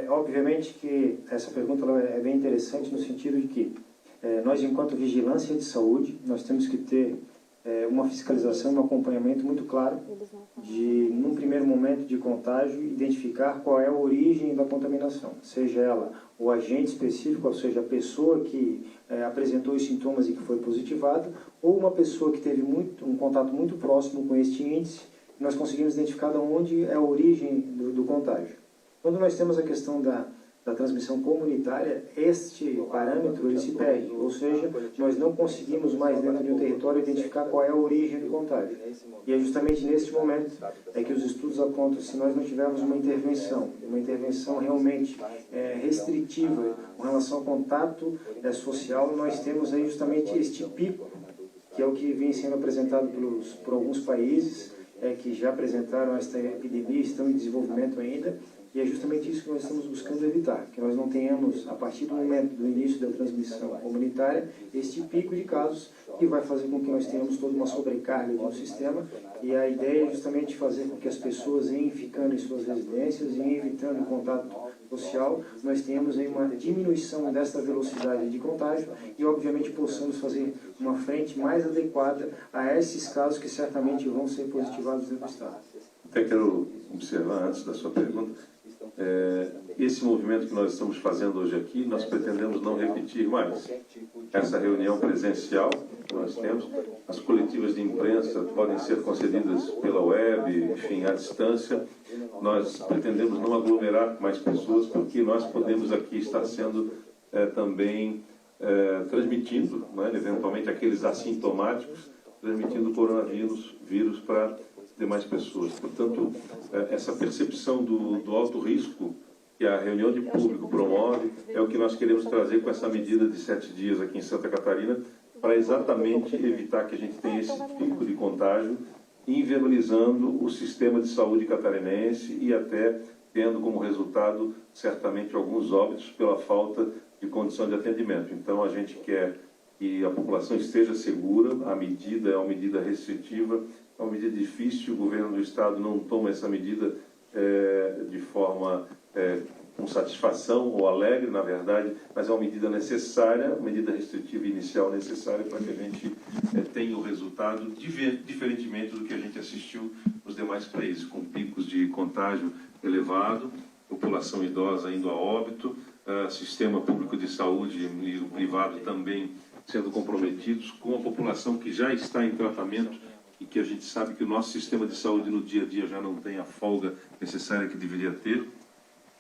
Obviamente que essa pergunta ela é bem interessante no sentido de que nós, enquanto vigilância de saúde, nós temos que ter uma fiscalização e um acompanhamento muito claro de, num primeiro momento de contágio, identificar qual é a origem da contaminação, seja ela o agente específico, ou seja, a pessoa que apresentou os sintomas e que foi positivado, ou uma pessoa que teve um contato muito próximo com este índice, nós conseguimos identificar de onde é a origem do contágio. Quando nós temos a questão da transmissão comunitária, este parâmetro ele se perde, ou seja, nós não conseguimos mais dentro de um território identificar qual é a origem do contágio. E é justamente neste momento que os estudos apontam, se nós não tivermos uma intervenção realmente restritiva com relação ao contato social, nós temos aí justamente este pico, que é o que vem sendo apresentado por alguns países que já apresentaram esta epidemia, estão em desenvolvimento ainda. E é justamente isso que nós estamos buscando evitar, que nós não tenhamos, a partir do momento do início da transmissão comunitária, este pico de casos que vai fazer com que nós tenhamos toda uma sobrecarga do sistema. E a ideia é justamente fazer com que as pessoas, em ficando em suas residências e evitando o contato social, nós tenhamos aí uma diminuição desta velocidade de contágio e, obviamente, possamos fazer uma frente mais adequada a esses casos que certamente vão ser positivados dentro do Estado. Até quero observar, antes da sua pergunta, esse movimento que nós estamos fazendo hoje aqui, nós pretendemos não repetir mais. Essa reunião presencial que nós temos, as coletivas de imprensa podem ser concedidas pela web, enfim, à distância. Nós pretendemos não aglomerar mais pessoas, porque nós podemos aqui estar sendo também transmitindo, eventualmente aqueles assintomáticos, transmitindo o coronavírus para demais pessoas. Portanto, essa percepção do alto risco que a reunião de público promove é o que nós queremos trazer com essa medida de 7 dias aqui em Santa Catarina, para exatamente evitar que a gente tenha esse pico de contágio, inviabilizando o sistema de saúde catarinense e até tendo como resultado, certamente, alguns óbitos pela falta de condição de atendimento. Então, a gente quer que a população esteja segura, a medida é uma medida restritiva, é uma medida difícil, o governo do Estado não toma essa medida de forma com satisfação ou alegre, na verdade, mas é uma medida necessária, uma medida restritiva inicial necessária para que a gente tenha o resultado diferentemente do que a gente assistiu nos demais países, com picos de contágio elevado, população idosa indo a óbito, sistema público de saúde e o privado também sendo comprometidos, com a população que já está em tratamento e que a gente sabe que o nosso sistema de saúde no dia a dia já não tem a folga necessária que deveria ter,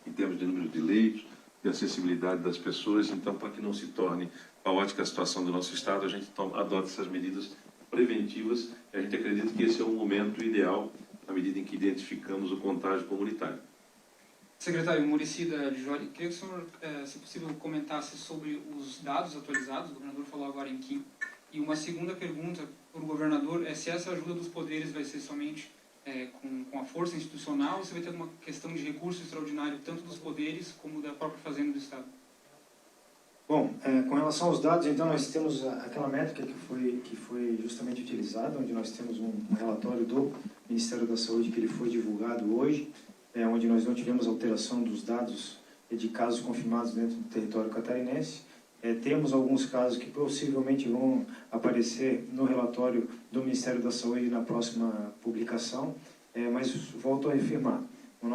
em termos de número de leitos, de acessibilidade das pessoas. Então, para que não se torne caótica a situação do nosso Estado, a gente adota essas medidas preventivas e a gente acredita que esse é um momento ideal, na medida em que identificamos o contágio comunitário. Secretário Muricy da Dijoli, queria que o senhor, se possível, comentasse sobre os dados atualizados, o governador falou agora em Kim, e uma segunda pergunta para o governador é se essa ajuda dos poderes vai ser somente com a força institucional ou se vai ter uma questão de recurso extraordinário tanto dos poderes como da própria Fazenda do Estado. Bom, com relação aos dados, então nós temos aquela métrica que foi justamente utilizada, onde nós temos um relatório do Ministério da Saúde que ele foi divulgado hoje, onde nós não tivemos alteração dos dados de casos confirmados dentro do território catarinense. Temos alguns casos que possivelmente vão aparecer no relatório do Ministério da Saúde na próxima publicação, mas volto a reafirmar, a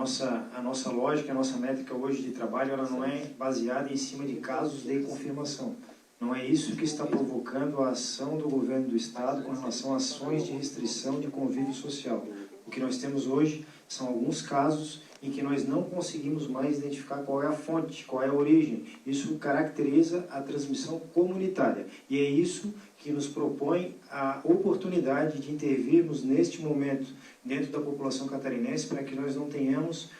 nossa lógica, a nossa métrica hoje de trabalho, ela não é baseada em cima de casos de confirmação. Não é isso que está provocando a ação do governo do Estado com relação a ações de restrição de convívio social. O que nós temos hoje são alguns casos em que nós não conseguimos mais identificar qual é a fonte, qual é a origem. Isso caracteriza a transmissão comunitária. E é isso que nos propõe a oportunidade de intervirmos neste momento dentro da população catarinense para que nós não tenhamos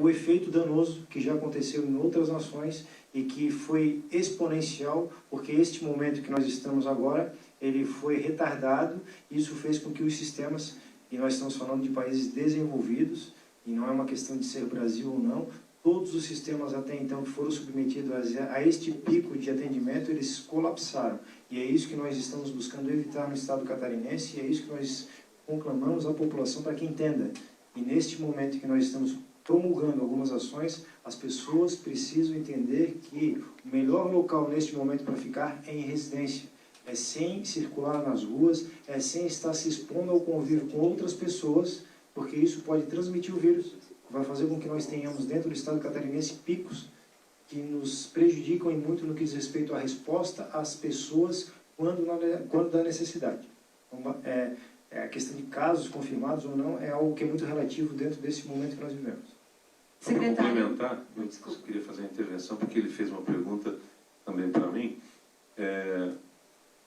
o efeito danoso que já aconteceu em outras nações e que foi exponencial, porque este momento que nós estamos agora, ele foi retardado, e isso fez com que os sistemas, e nós estamos falando de países desenvolvidos, e não é uma questão de ser Brasil ou não, todos os sistemas até então que foram submetidos a este pico de atendimento, eles colapsaram. E é isso que nós estamos buscando evitar no Estado catarinense, e é isso que nós conclamamos à população para que entenda. E neste momento que nós estamos promulgando algumas ações, as pessoas precisam entender que o melhor local neste momento para ficar é em residência. É sem circular nas ruas, é sem estar se expondo ao convívio com outras pessoas, porque isso pode transmitir o vírus. Vai fazer com que nós tenhamos dentro do estado catarinense picos que nos prejudicam muito no que diz respeito à resposta às pessoas quando da necessidade. Então, a questão de casos confirmados ou não é algo que é muito relativo dentro desse momento que nós vivemos. Para complementar, eu queria fazer uma intervenção, porque ele fez uma pergunta também para mim.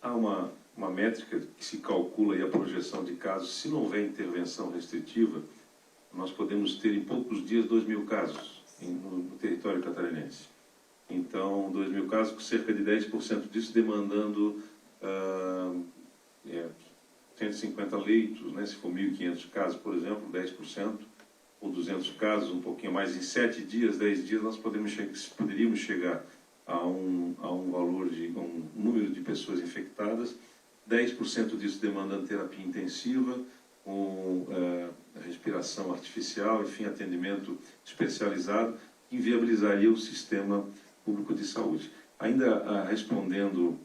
Há uma métrica que se calcula aí a projeção de casos. Se não houver intervenção restritiva, nós podemos ter em poucos dias 2.000 casos no território catarinense. Então, 2.000 casos, com cerca de 10% disso demandando 150 leitos, né? Se for 1.500 casos, por exemplo, 10%, ou 200 casos, um pouquinho mais, em 7 dias, 10 dias, nós poderíamos chegar a um valor um número de pessoas infectadas, 10% disso demandando terapia intensiva, com respiração artificial, enfim, atendimento especializado, inviabilizaria o sistema público de saúde. Ainda respondendo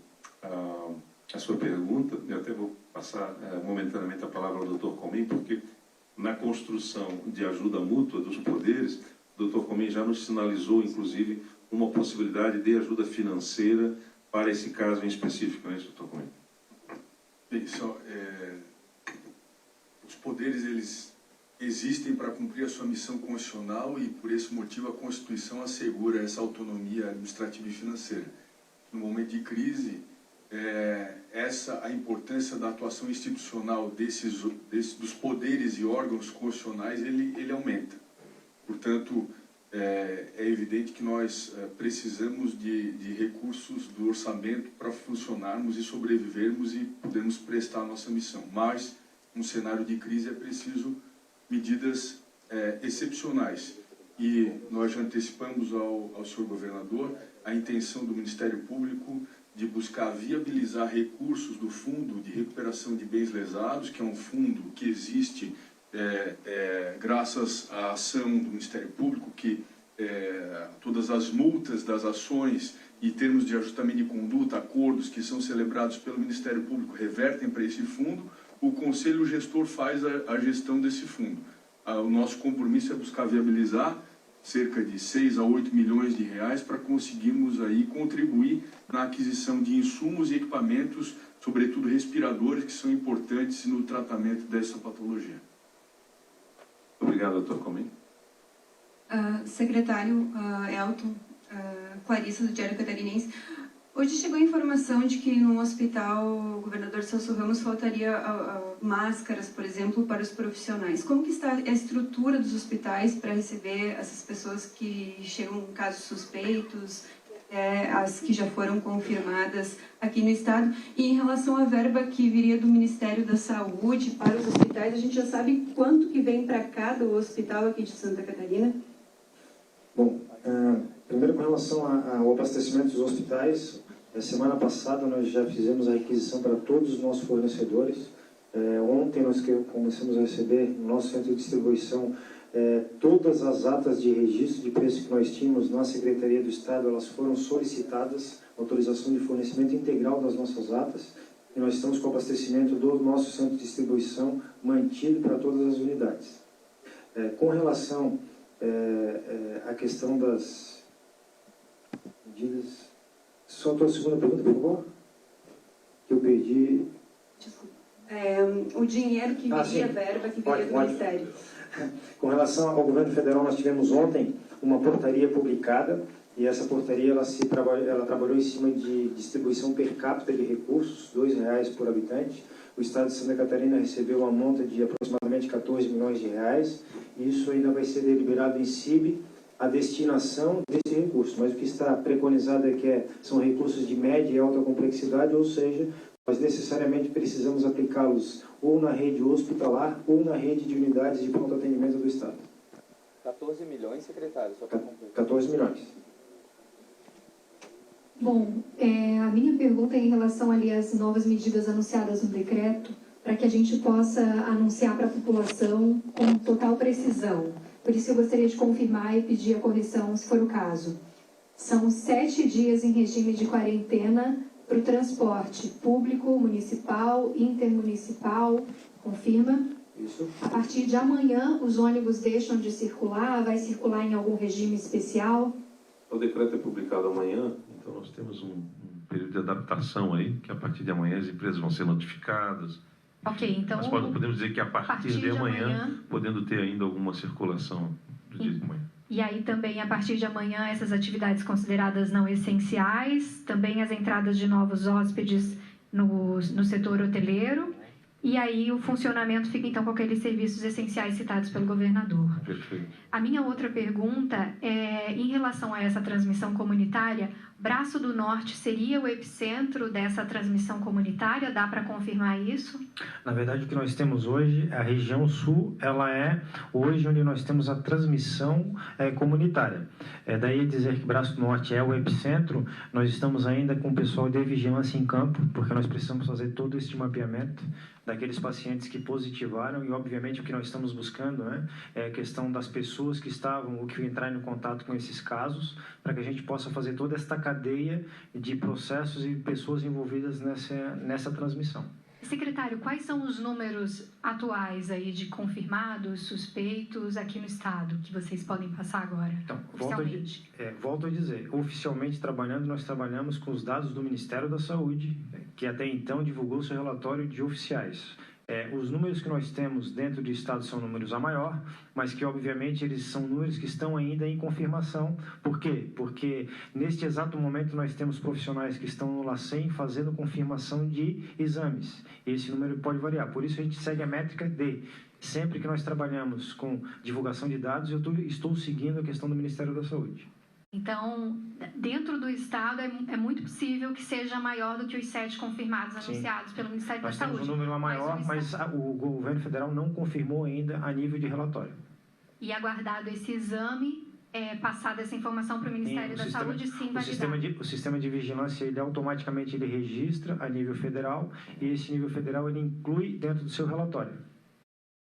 a sua pergunta, eu até vou passar momentaneamente a palavra ao Dr. Comim, porque na construção de ajuda mútua dos poderes, o Dr. Comim já nos sinalizou, inclusive, uma possibilidade de ajuda financeira para esse caso em específico, não é isso, Dr. Comim? Bem, os poderes, eles existem para cumprir a sua missão constitucional e, por esse motivo, a Constituição assegura essa autonomia administrativa e financeira. No momento de crise, a importância da atuação institucional dos poderes e órgãos constitucionais, ele aumenta. Portanto, é evidente que nós precisamos de recursos do orçamento para funcionarmos e sobrevivermos e podermos prestar a nossa missão. Mas, num cenário de crise, é preciso medidas excepcionais. E nós já antecipamos ao senhor governador a intenção do Ministério Público de buscar viabilizar recursos do Fundo de Recuperação de Bens Lesados, que é um fundo que existe graças à ação do Ministério Público, que todas as multas das ações e termos de ajustamento de conduta, acordos que são celebrados pelo Ministério Público revertem para esse fundo, o Conselho Gestor faz a gestão desse fundo. O nosso compromisso é buscar viabilizar cerca de 6 a 8 milhões de reais para conseguirmos aí contribuir na aquisição de insumos e equipamentos, sobretudo respiradores, que são importantes no tratamento dessa patologia. Obrigado, doutor Comim. Secretário Elton, Clarissa do Diário Catarinense. Hoje chegou a informação de que no hospital Governador Celso Ramos faltaria máscaras, por exemplo, para os profissionais. Como que está a estrutura dos hospitais para receber essas pessoas que chegam em casos suspeitos, as que já foram confirmadas aqui no Estado? E em relação à verba que viria do Ministério da Saúde para os hospitais, a gente já sabe quanto que vem para cada hospital aqui de Santa Catarina? Bom, primeiro com relação ao abastecimento dos hospitais, semana passada nós já fizemos a requisição para todos os nossos fornecedores. Ontem nós começamos a receber no nosso centro de distribuição todas as atas de registro de preço que nós tínhamos na Secretaria do Estado, elas foram solicitadas, autorização de fornecimento integral das nossas atas, e nós estamos com o abastecimento do nosso centro de distribuição mantido para todas as unidades. Com relação à questão das medidas... Só a tua segunda pergunta, por favor? Que eu perdi... Desculpa. O dinheiro que viria, a verba que viria do Ministério. Com relação ao governo federal, nós tivemos ontem uma portaria publicada, e essa portaria ela trabalhou em cima de distribuição per capita de recursos, R$2 por habitante. O Estado de Santa Catarina recebeu uma monta de aproximadamente 14 milhões de reais, e isso ainda vai ser deliberado em CIB, a destinação desse recurso. Mas o que está preconizado é que são recursos de média e alta complexidade, ou seja, nós necessariamente precisamos aplicá-los ou na rede hospitalar ou na rede de unidades de pronto atendimento do Estado. 14 milhões, secretário, só para completar. 14 milhões. Bom, a minha pergunta é em relação ali às novas medidas anunciadas no decreto, para que a gente possa anunciar para a população com total precisão. Por isso eu gostaria de confirmar e pedir a correção, se for o caso. São 7 dias em regime de quarentena para o transporte público, municipal, intermunicipal. Confirma? Isso. A partir de amanhã, os ônibus deixam de circular? Vai circular em algum regime especial? O decreto é publicado amanhã, então nós temos um período de adaptação aí, que a partir de amanhã as empresas vão ser notificadas. Ok, então... Mas podemos dizer que a partir de amanhã, podendo ter ainda alguma circulação do dia de manhã. E aí também, a partir de amanhã, essas atividades consideradas não essenciais, também as entradas de novos hóspedes no setor hoteleiro, e aí o funcionamento fica então com aqueles serviços essenciais citados pelo governador. Perfeito. A minha outra pergunta é em relação a essa transmissão comunitária. Braço do Norte seria o epicentro dessa transmissão comunitária? Dá para confirmar isso? Na verdade, o que nós temos hoje, a região sul, ela é hoje onde nós temos a transmissão comunitária. Daí dizer que Braço do Norte é o epicentro, nós estamos ainda com o pessoal de vigilância em campo, porque nós precisamos fazer todo este mapeamento daqueles pacientes que positivaram e, obviamente, o que nós estamos buscando, né, é a questão das pessoas que estavam ou que entraram em contato com esses casos, para que a gente possa fazer toda esta cadeia de processos e pessoas envolvidas nessa transmissão. Secretário, quais são os números atuais aí de confirmados, suspeitos aqui no estado, que vocês podem passar agora, então, oficialmente? Volto a dizer, oficialmente trabalhando, nós trabalhamos com os dados do Ministério da Saúde, que até então divulgou seu relatório de oficiais. Os números que nós temos dentro do estado são números a maior, mas que obviamente eles são números que estão ainda em confirmação. Por quê? Porque neste exato momento nós temos profissionais que estão no LACEN fazendo confirmação de exames. Esse número pode variar, por isso a gente segue a métrica de sempre que nós trabalhamos com divulgação de dados, eu estou seguindo a questão do Ministério da Saúde. Então, dentro do estado, é muito possível que seja maior do que os 7 confirmados anunciados pelo Ministério da Saúde. Nós temos um número maior, mas o governo federal não confirmou ainda a nível de relatório. E aguardado esse exame, passada essa informação para o Ministério da Saúde, sim, validar. O sistema de vigilância, ele automaticamente registra a nível federal e esse nível federal ele inclui dentro do seu relatório.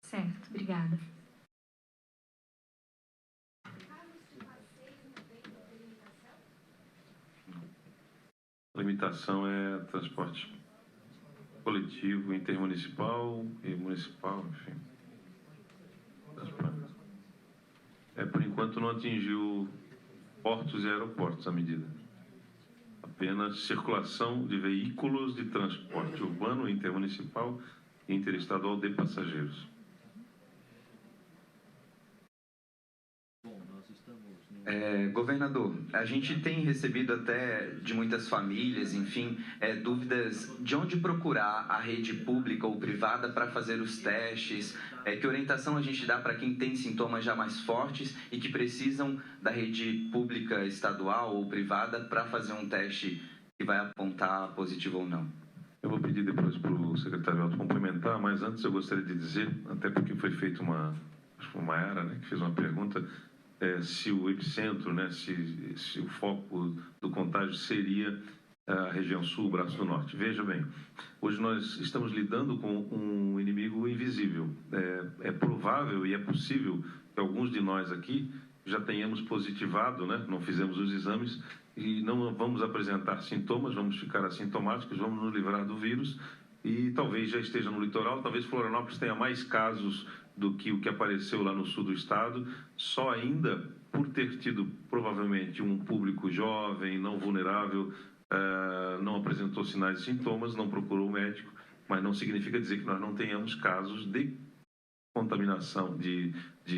Certo, obrigada. A limitação é transporte coletivo, intermunicipal e municipal, enfim. Por enquanto não atingiu portos e aeroportos a medida. Apenas circulação de veículos de transporte urbano, intermunicipal e interestadual de passageiros. Governador, a gente tem recebido até de muitas famílias, enfim, dúvidas de onde procurar a rede pública ou privada para fazer os testes, que orientação a gente dá para quem tem sintomas já mais fortes e que precisam da rede pública estadual ou privada para fazer um teste que vai apontar positivo ou não. Eu vou pedir depois para o secretário Elton complementar, mas antes eu gostaria de dizer, até porque foi feita uma era, né, que fez uma pergunta, se o epicentro, né, se o foco do contágio seria a região sul, o Braço do Norte. Veja bem, hoje nós estamos lidando com um inimigo invisível. É provável e é possível que alguns de nós aqui já tenhamos positivado, né, não fizemos os exames e não vamos apresentar sintomas, vamos ficar assintomáticos, vamos nos livrar do vírus e talvez já esteja no litoral, talvez Florianópolis tenha mais casos do que o que apareceu lá no sul do estado, só ainda por ter tido provavelmente um público jovem, não vulnerável, não apresentou sinais e sintomas, não procurou o médico, mas não significa dizer que nós não tenhamos casos de contaminação, de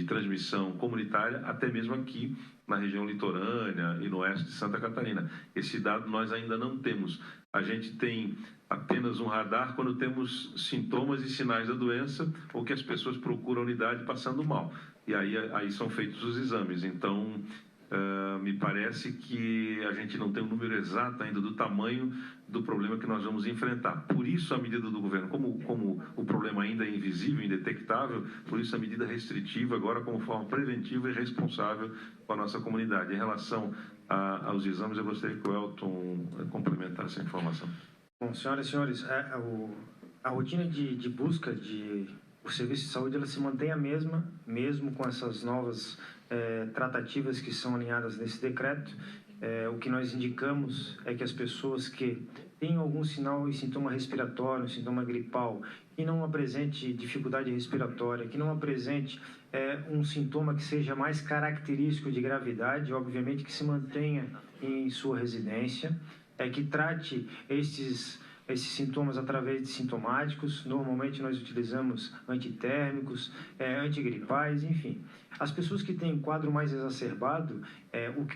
transmissão comunitária, até mesmo aqui na região litorânea e no oeste de Santa Catarina. Esse dado nós ainda não temos. A gente tem apenas um radar quando temos sintomas e sinais da doença ou que as pessoas procuram a unidade passando mal. E aí são feitos os exames. Então, me parece que a gente não tem um número exato ainda do tamanho do problema que nós vamos enfrentar. Por isso a medida do governo, como o problema ainda é invisível, indetectável, por isso a medida restritiva agora como forma preventiva e responsável com a nossa comunidade. Em relação aos exames, eu gostaria que o Elton complementasse a informação. Bom, senhoras e senhores, a rotina de busca o serviço de saúde ela se mantém a mesma, mesmo com essas novas tratativas que são alinhadas nesse decreto. O que nós indicamos é que as pessoas que têm algum sinal e sintoma respiratório, sintoma gripal, que não apresente dificuldade respiratória, que não apresente um sintoma que seja mais característico de gravidade, obviamente que se mantenha em sua residência, que trate esses sintomas através de sintomáticos. Normalmente nós utilizamos antitérmicos, antigripais, enfim. As pessoas que têm quadro mais exacerbado,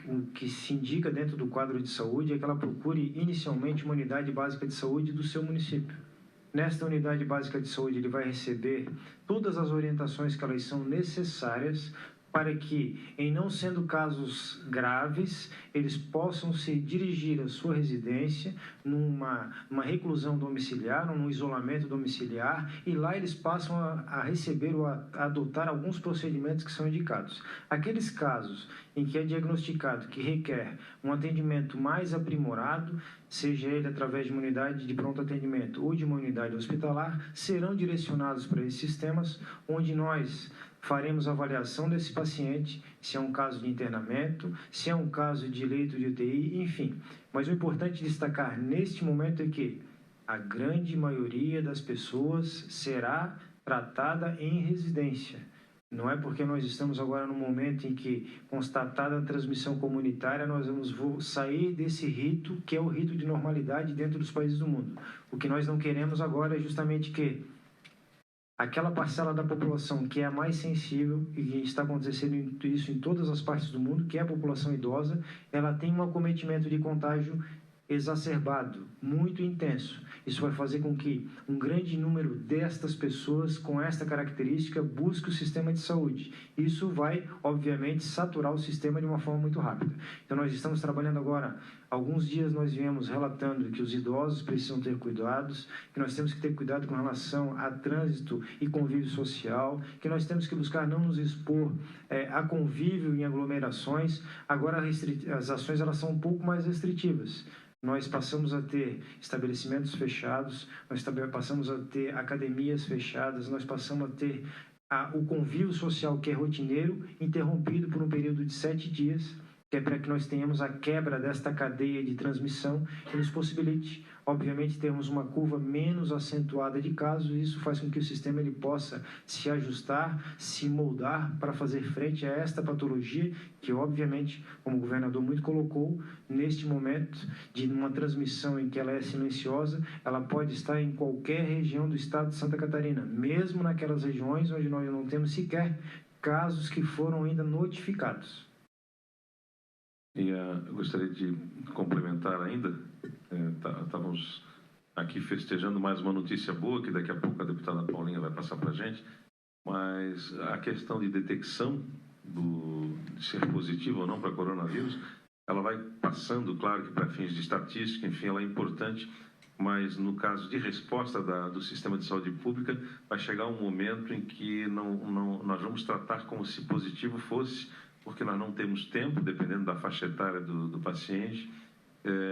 o que se indica dentro do quadro de saúde é que ela procure inicialmente uma unidade básica de saúde do seu município. Nesta unidade básica de saúde ele vai receber todas as orientações que elas são necessárias para que, em não sendo casos graves, eles possam se dirigir à sua residência numa reclusão domiciliar, num isolamento domiciliar, e lá eles passam a receber ou a adotar alguns procedimentos que são indicados. Aqueles casos em que é diagnosticado que requer um atendimento mais aprimorado, seja ele através de uma unidade de pronto atendimento ou de uma unidade hospitalar, serão direcionados para esses sistemas, onde nós faremos a avaliação desse paciente, se é um caso de internamento, se é um caso de leito de UTI, enfim. Mas o importante destacar neste momento é que a grande maioria das pessoas será tratada em residência. Não é porque nós estamos agora no momento em que, constatada a transmissão comunitária, nós vamos sair desse rito, que é o rito de normalidade dentro dos países do mundo. O que nós não queremos agora é justamente que aquela parcela da população que é a mais sensível, e está acontecendo isso em todas as partes do mundo, que é a população idosa, ela tem um acometimento de contágio exacerbado, muito intenso. Isso vai fazer com que um grande número destas pessoas com esta característica busque o sistema de saúde. Isso vai, obviamente, saturar o sistema de uma forma muito rápida. Então, nós estamos trabalhando agora, alguns dias nós viemos relatando que os idosos precisam ter cuidados, que nós temos que ter cuidado com relação a trânsito e convívio social, que nós temos que buscar não nos expor a convívio em aglomerações. Agora, as ações elas são um pouco mais restritivas. Nós passamos a ter estabelecimentos fechados, nós passamos a ter academias fechadas, nós passamos a ter o convívio social, que é rotineiro, interrompido por um período de 7 dias, que é para que nós tenhamos a quebra desta cadeia de transmissão que nos possibilite, obviamente, termos uma curva menos acentuada de casos, e isso faz com que o sistema ele possa se ajustar, se moldar para fazer frente a esta patologia que, obviamente, como o governador muito colocou, neste momento de uma transmissão em que ela é silenciosa, ela pode estar em qualquer região do estado de Santa Catarina, mesmo naquelas regiões onde nós não temos sequer casos que foram ainda notificados. E eu gostaria de complementar ainda, estávamos aqui festejando mais uma notícia boa, que daqui a pouco a deputada Paulinha vai passar para a gente, mas a questão de detecção de ser positivo ou não para coronavírus, ela vai passando, claro que para fins de estatística, enfim, ela é importante, mas no caso de resposta do sistema de saúde pública, vai chegar um momento em que nós vamos tratar como se positivo fosse, porque nós não temos tempo, dependendo da faixa etária do paciente,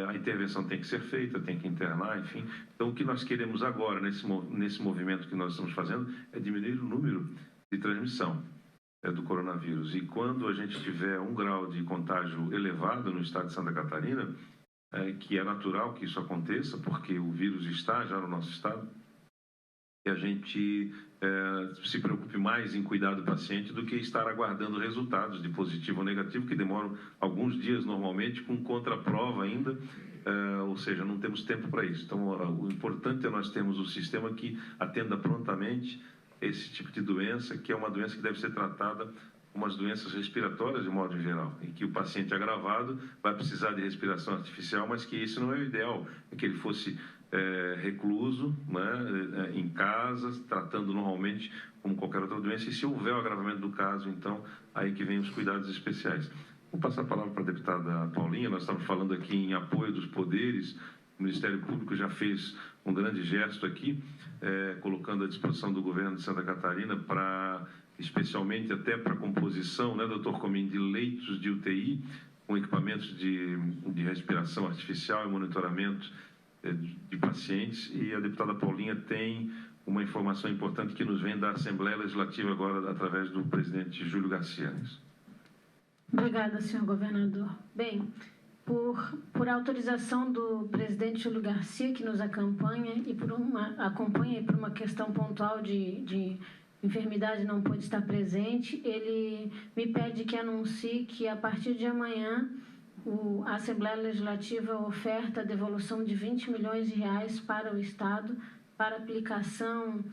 a intervenção tem que ser feita, tem que internar, enfim. Então, o que nós queremos agora, nesse movimento que nós estamos fazendo, é diminuir o número de transmissão do coronavírus. E quando a gente tiver um grau de contágio elevado no estado de Santa Catarina, que é natural que isso aconteça, porque o vírus está já no nosso estado, que a gente se preocupe mais em cuidar do paciente do que estar aguardando resultados de positivo ou negativo, que demoram alguns dias normalmente, com contraprova ainda, ou seja, não temos tempo para isso. Então, o importante é nós termos um sistema que atenda prontamente esse tipo de doença, que é uma doença que deve ser tratada como as doenças respiratórias de modo geral, em que o paciente agravado vai precisar de respiração artificial, mas que isso não é o ideal, é que ele fosse recluso, né, em casa, tratando normalmente como qualquer outra doença, e se houver o agravamento do caso, então, aí que vem os cuidados especiais. Vou passar a palavra para a deputada Paulinha. Nós estamos falando aqui em apoio dos poderes. O Ministério Público já fez um grande gesto aqui, colocando à disposição do governo de Santa Catarina para, especialmente até para a composição, né, doutor Comim, de leitos de UTI, com equipamentos de respiração artificial e monitoramento de pacientes, e a deputada Paulinha tem uma informação importante que nos vem da Assembleia Legislativa agora, através do presidente Júlio Garcia. Obrigada, senhor governador. Bem, por autorização do presidente Júlio Garcia, que nos acompanha e por uma questão pontual de enfermidade não pôde estar presente, ele me pede que anuncie que a partir de amanhã a Assembleia Legislativa oferta a devolução de 20 milhões de reais para o Estado para aplicação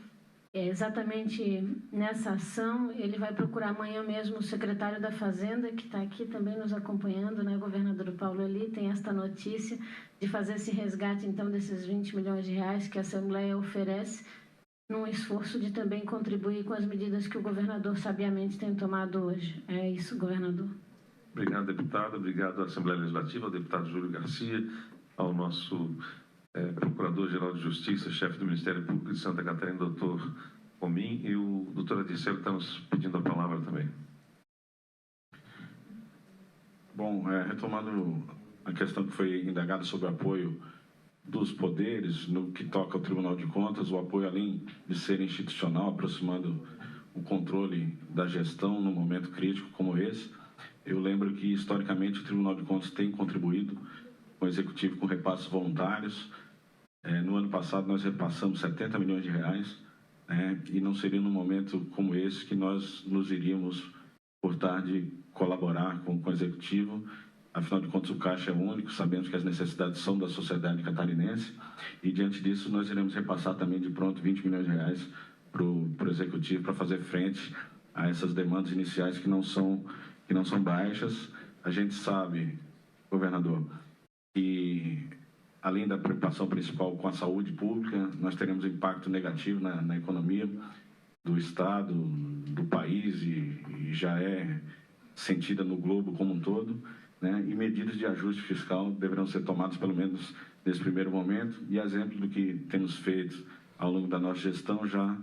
exatamente nessa ação. Ele vai procurar amanhã mesmo o secretário da Fazenda, que está aqui também nos acompanhando, né, governador Paulo Eli, tem esta notícia de fazer esse resgate, então, desses 20 milhões de reais que a Assembleia oferece, num esforço de também contribuir com as medidas que o governador sabiamente tem tomado hoje. É isso, governador. Obrigado, deputado. Obrigado à Assembleia Legislativa, ao deputado Júlio Garcia, ao nosso Procurador-Geral de Justiça, chefe do Ministério Público de Santa Catarina, doutor Comim, e o doutor Adircélio está nos pedindo a palavra também. Bom, retomando a questão que foi indagada sobre o apoio dos poderes, no que toca ao Tribunal de Contas, o apoio, além de ser institucional, aproximando o controle da gestão num momento crítico como esse, eu lembro que, historicamente, o Tribunal de Contas tem contribuído com o Executivo com repasses voluntários. No ano passado, nós repassamos 70 milhões de reais, e não seria num momento como esse que nós nos iríamos importar de colaborar com o Executivo. Afinal de contas, o caixa é único, sabemos que as necessidades são da sociedade catarinense, e, diante disso, nós iremos repassar também de pronto 20 milhões de reais para o Executivo para fazer frente a essas demandas iniciais que não são baixas. A gente sabe, governador, que, além da preocupação principal com a saúde pública, nós teremos impacto negativo na economia do Estado, do país, e já é sentida no globo como um todo, né? E medidas de ajuste fiscal deverão ser tomadas, pelo menos nesse primeiro momento, e a exemplo do que temos feito ao longo da nossa gestão, já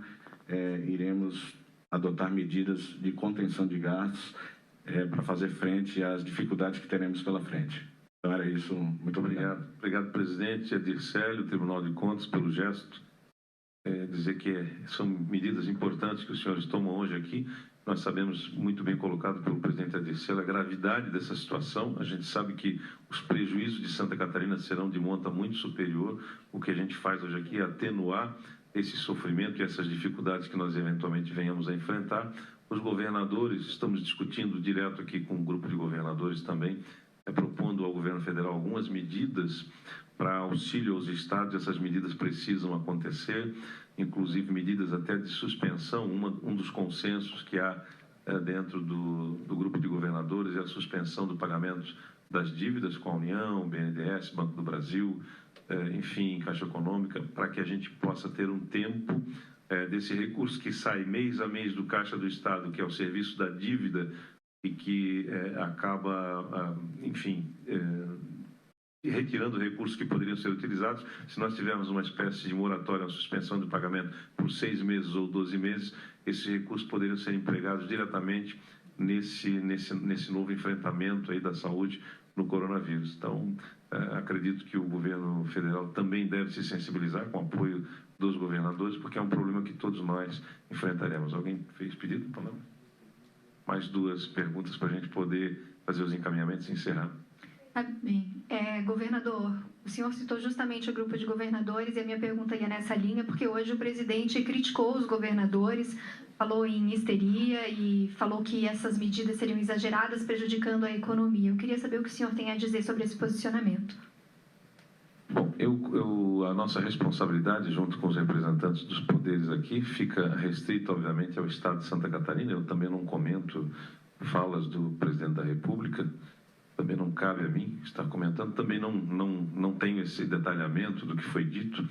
iremos adotar medidas de contenção de gastos para fazer frente às dificuldades que teremos pela frente. Então, era isso. Muito obrigado. Obrigado, presidente Adircélio, Tribunal de Contas, pelo gesto. Dizer que são medidas importantes que os senhores tomam hoje aqui. Nós sabemos, muito bem colocado pelo presidente Adircélio, a gravidade dessa situação. A gente sabe que os prejuízos de Santa Catarina serão de monta muito superior. O que a gente faz hoje aqui é atenuar esse sofrimento e essas dificuldades que nós eventualmente venhamos a enfrentar. Os governadores, estamos discutindo direto aqui com um grupo de governadores também, propondo ao governo federal algumas medidas para auxílio aos estados. Essas medidas precisam acontecer, inclusive medidas até de suspensão. Um dos consensos que há dentro do grupo de governadores é a suspensão do pagamento das dívidas com a União, BNDES, Banco do Brasil, enfim, Caixa Econômica, para que a gente possa ter um tempo desse recurso que sai mês a mês do Caixa do Estado, que é o serviço da dívida, e que acaba, enfim, retirando recursos que poderiam ser utilizados. Se nós tivermos uma espécie de moratória, uma suspensão do pagamento por 6 meses ou 12 meses, esses recursos poderiam ser empregados diretamente nesse novo enfrentamento aí da saúde no coronavírus. Então, acredito que o governo federal também deve se sensibilizar com o apoio dos governadores, porque é um problema que todos nós enfrentaremos. Alguém fez pedido? Mais 2 perguntas para a gente poder fazer os encaminhamentos e encerrar. Bem, governador, o senhor citou justamente o grupo de governadores, e a minha pergunta ia nessa linha, porque hoje o presidente criticou os governadores, falou em histeria e falou que essas medidas seriam exageradas, prejudicando a economia. Eu queria saber o que o senhor tem a dizer sobre esse posicionamento. Bom, a nossa responsabilidade, junto com os representantes dos poderes aqui, fica restrita, obviamente, ao Estado de Santa Catarina. Eu também não comento falas do presidente da República, também não cabe a mim estar comentando, também não tenho esse detalhamento do que foi dito.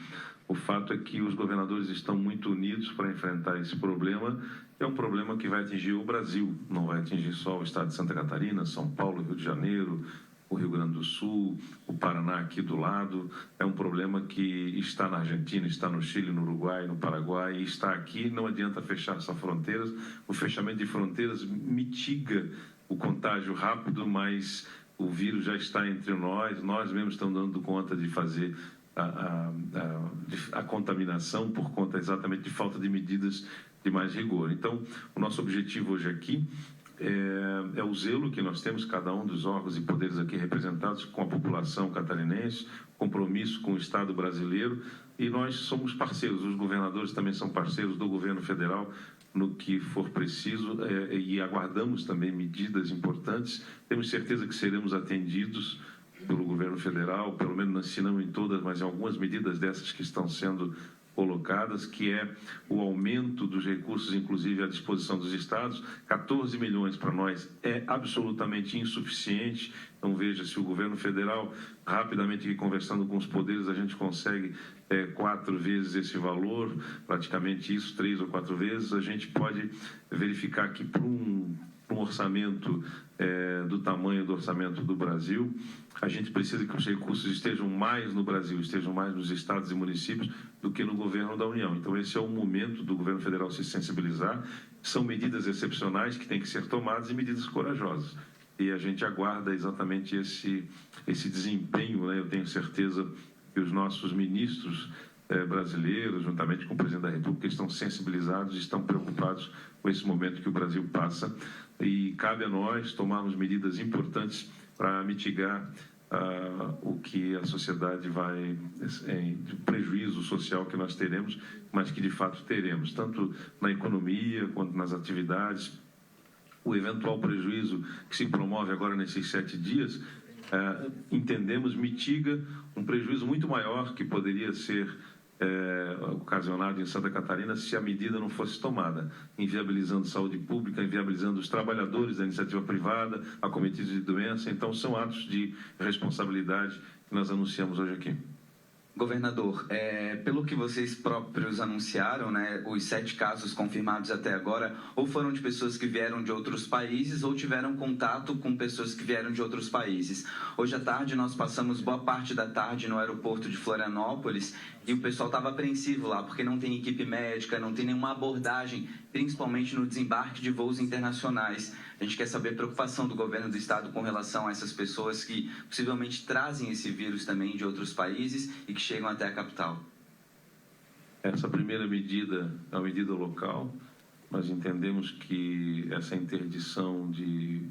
O fato é que os governadores estão muito unidos para enfrentar esse problema. É um problema que vai atingir o Brasil, não vai atingir só o Estado de Santa Catarina, São Paulo, Rio de Janeiro, o Rio Grande do Sul, o Paraná aqui do lado. É um problema que está na Argentina, está no Chile, no Uruguai, no Paraguai, e está aqui. Não adianta fechar essas fronteiras. O fechamento de fronteiras mitiga o contágio rápido, mas o vírus já está entre nós mesmos estamos dando conta de fazer a contaminação por conta exatamente de falta de medidas de mais rigor. Então, o nosso objetivo hoje aqui é o zelo que nós temos, cada um dos órgãos e poderes aqui representados, com a população catarinense, compromisso com o Estado brasileiro, e nós somos parceiros, os governadores também são parceiros do governo federal no que for preciso, e aguardamos também medidas importantes. Temos certeza que seremos atendidos pelo governo federal, pelo menos se não em todas, mas em algumas medidas dessas que estão sendo colocadas, que é o aumento dos recursos, inclusive à disposição dos estados. 14 milhões para nós é absolutamente insuficiente. Então, veja, se o governo federal, rapidamente conversando com os poderes, a gente consegue 4 vezes esse valor, praticamente isso, 3 ou 4 vezes, a gente pode verificar que para um orçamento do tamanho do orçamento do Brasil, a gente precisa que os recursos estejam mais no Brasil, estejam mais nos estados e municípios do que no governo da União. Então, esse é o momento do governo federal se sensibilizar. São medidas excepcionais que têm que ser tomadas e medidas corajosas. E a gente aguarda exatamente esse desempenho, né? Eu tenho certeza que os nossos ministros brasileiros, juntamente com o presidente da República, estão sensibilizados, estão preocupados com esse momento que o Brasil passa, e cabe a nós tomarmos medidas importantes para mitigar o que a sociedade vai, de prejuízo social que nós teremos, mas que de fato teremos, tanto na economia quanto nas atividades. O eventual prejuízo que se promove agora nesses 7 dias, entendemos, mitiga um prejuízo muito maior que poderia ser ocasionado em Santa Catarina se a medida não fosse tomada, inviabilizando saúde pública, inviabilizando os trabalhadores da iniciativa privada, acometidos de doença. Então, são atos de responsabilidade que nós anunciamos hoje aqui. Governador, pelo que vocês próprios anunciaram, né, os 7 casos confirmados até agora, ou foram de pessoas que vieram de outros países, ou tiveram contato com pessoas que vieram de outros países. Hoje à tarde, nós passamos boa parte da tarde no aeroporto de Florianópolis, e o pessoal estava apreensivo lá, porque não tem equipe médica, não tem nenhuma abordagem, principalmente no desembarque de voos internacionais. A gente quer saber a preocupação do governo do estado com relação a essas pessoas que possivelmente trazem esse vírus também de outros países e que chegam até a capital. Essa primeira medida é uma medida local. Nós entendemos que essa interdição de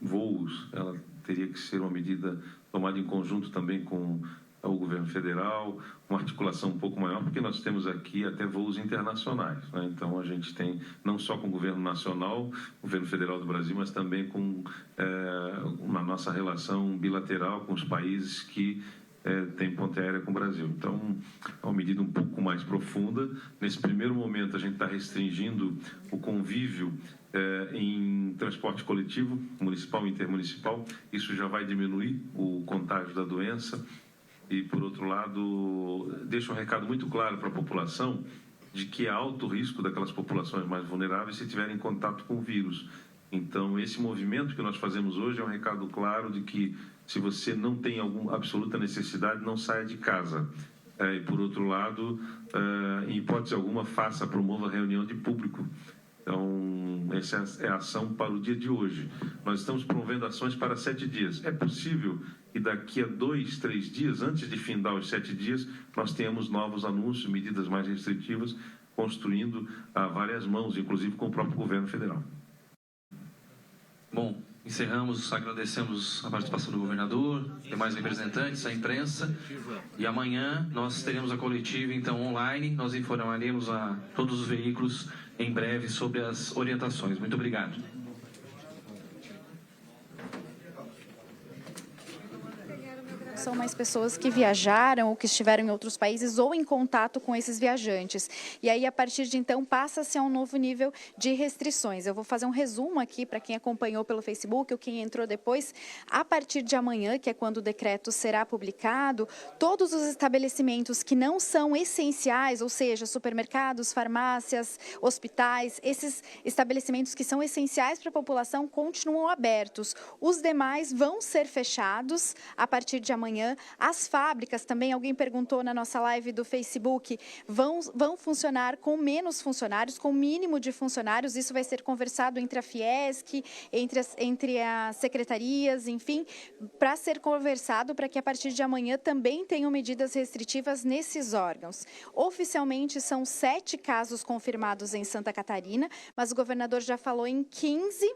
voos, ela teria que ser uma medida tomada em conjunto também com o governo federal, uma articulação um pouco maior, porque nós temos aqui até voos internacionais, né? Então, a gente tem não só com o governo nacional, o governo federal do Brasil, mas também com uma nossa relação bilateral com os países que têm ponte aérea com o Brasil. Então, é uma medida um pouco mais profunda. Nesse primeiro momento, a gente está restringindo o convívio em transporte coletivo, municipal e intermunicipal. Isso já vai diminuir o contágio da doença. E, por outro lado, deixa um recado muito claro para a população de que há alto risco daquelas populações mais vulneráveis se tiverem contato com o vírus. Então, esse movimento que nós fazemos hoje é um recado claro de que, se você não tem alguma absoluta necessidade, não saia de casa. E, por outro lado, em hipótese alguma, promova reunião de público. Então, essa é a ação para o dia de hoje. Nós estamos promovendo ações para 7 dias. É possível que daqui a 2, 3 dias, antes de findar os 7 dias, nós tenhamos novos anúncios, medidas mais restritivas, construindo a várias mãos, inclusive com o próprio governo federal. Bom, encerramos, agradecemos a participação do governador, demais representantes, a imprensa, e amanhã nós teremos a coletiva, então, online, nós informaremos a todos os veículos em breve sobre as orientações. Muito obrigado. São mais pessoas que viajaram ou que estiveram em outros países ou em contato com esses viajantes. E aí, a partir de então, passa-se a um novo nível de restrições. Eu vou fazer um resumo aqui para quem acompanhou pelo Facebook ou quem entrou depois. A partir de amanhã, que é quando o decreto será publicado, todos os estabelecimentos que não são essenciais, ou seja, supermercados, farmácias, hospitais, esses estabelecimentos que são essenciais para a população continuam abertos. Os demais vão ser fechados a partir de amanhã, amanhã. As fábricas também, alguém perguntou na nossa live do Facebook, vão funcionar com menos funcionários, com o mínimo de funcionários. Isso vai ser conversado entre a Fiesc, entre as secretarias, enfim, para ser conversado para que a partir de amanhã também tenham medidas restritivas nesses órgãos. Oficialmente são 7 casos confirmados em Santa Catarina, mas o governador já falou em 15.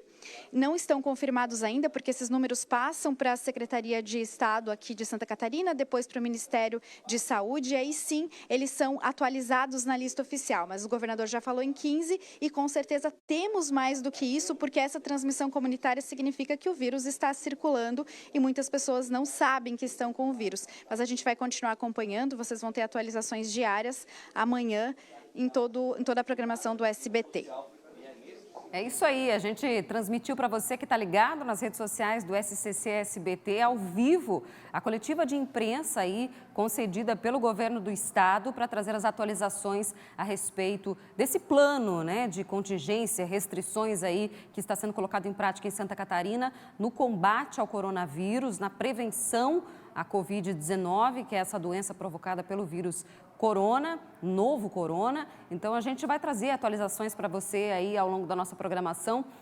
Não estão confirmados ainda, porque esses números passam para a Secretaria de Estado aqui de Santa Catarina, depois para o Ministério de Saúde, e aí sim eles são atualizados na lista oficial. Mas o governador já falou em 15 e com certeza temos mais do que isso, porque essa transmissão comunitária significa que o vírus está circulando e muitas pessoas não sabem que estão com o vírus. Mas a gente vai continuar acompanhando, vocês vão ter atualizações diárias amanhã em toda a programação do SBT. É isso aí, a gente transmitiu para você que está ligado nas redes sociais do SCC SBT ao vivo a coletiva de imprensa aí concedida pelo governo do estado para trazer as atualizações a respeito desse plano, né, de contingência, restrições aí que está sendo colocado em prática em Santa Catarina no combate ao coronavírus, na prevenção à Covid-19, que é essa doença provocada pelo vírus corona, novo corona. Então a gente vai trazer atualizações para você aí ao longo da nossa programação.